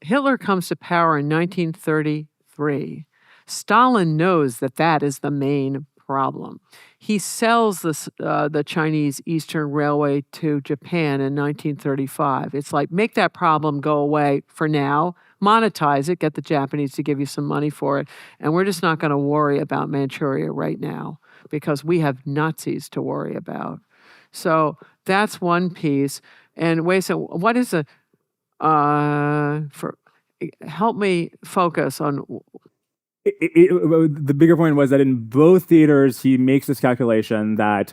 Hitler comes to power in 1933. Stalin knows that that is the main problem. He sells the Chinese Eastern Railway to Japan in 1935. It's like, make that problem go away for now, monetize it, get the Japanese to give you some money for it, and we're just not going to worry about Manchuria right now because we have Nazis to worry about. So that's one piece. And wait, so what is help me focus on. The bigger point was that in both theaters, he makes this calculation that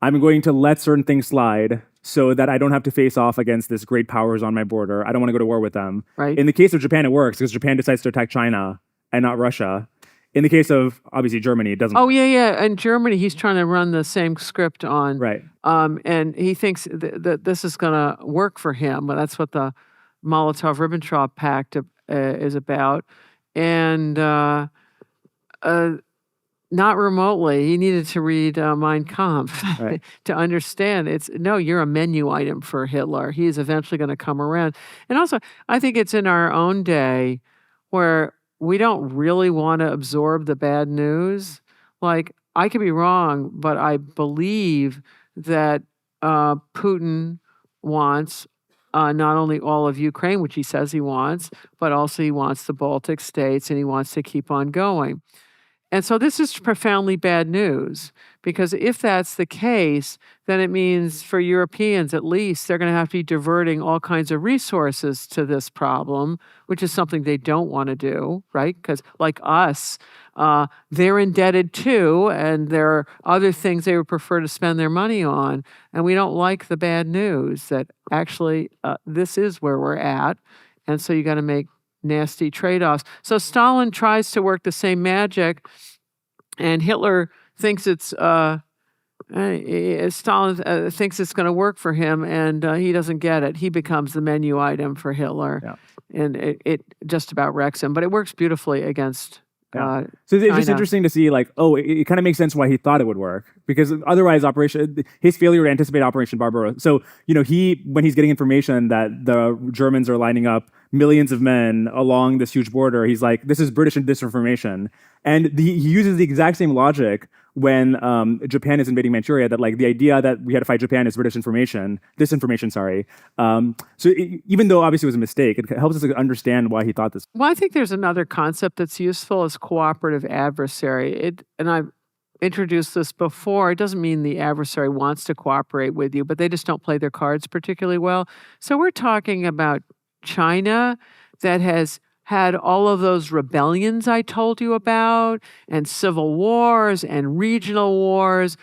I'm going to let certain things slide so that I don't have to face off against this great powers on my border. I don't want to go to war with them. Right. In the case of Japan, it works because Japan decides to attack China and not Russia. In the case of, obviously, Germany, it doesn't. Oh, yeah. In Germany, he's trying to run the same script on. Right. And he thinks that this is going to work for him. But that's what the Molotov-Ribbentrop Pact is about. And not remotely. He needed to read Mein Kampf Right. to understand you're a menu item for Hitler. He is eventually going to come around. And also, I think it's in our own day where we don't really want to absorb the bad news. Like, I could be wrong, but I believe that Putin wants not only all of Ukraine, which he says he wants, but also he wants the Baltic states and he wants to keep on going. And so this is profoundly bad news, because if that's the case, then it means for Europeans, at least, they're going to have to be diverting all kinds of resources to this problem, which is something they don't want to do, right? Because like us, they're indebted too, and there are other things they would prefer to spend their money on. And we don't like the bad news that actually this is where we're at. And so you got to make nasty trade-offs. So Stalin tries to work the same magic, and Hitler thinks Stalin thinks it's going to work for him, and he doesn't get it. He becomes the menu item for Hitler, and it just about wrecks him. But it works beautifully against. So it's just interesting to see, like, it kind of makes sense why he thought it would work, because otherwise his failure to anticipate Operation Barbarossa. So, when he's getting information that the Germans are lining up millions of men along this huge border, he's like, this is British disinformation. And he uses the exact same logic when Japan is invading Manchuria, that like the idea that we had to fight Japan is British disinformation, sorry. Even though obviously it was a mistake, it helps us understand why he thought this. Well, I think there's another concept that's useful as cooperative adversary. And I've introduced this before. It doesn't mean the adversary wants to cooperate with you, but they just don't play their cards particularly well. So we're talking about China that has had all of those rebellions I told you about, and civil wars and regional wars.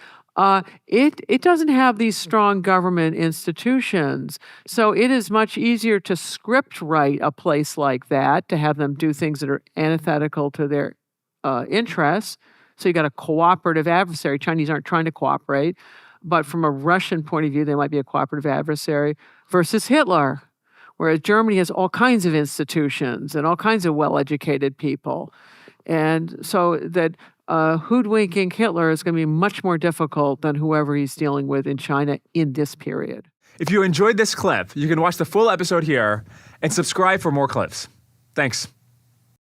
It doesn't have these strong government institutions. So it is much easier to script write a place like that, to have them do things that are antithetical to their interests. So you got a cooperative adversary. Chinese aren't trying to cooperate, but from a Russian point of view, they might be a cooperative adversary versus Hitler. Whereas Germany has all kinds of institutions and all kinds of well-educated people. And so that hoodwinking Hitler is going to be much more difficult than whoever he's dealing with in China in this period. If you enjoyed this clip, you can watch the full episode here and subscribe for more clips. Thanks.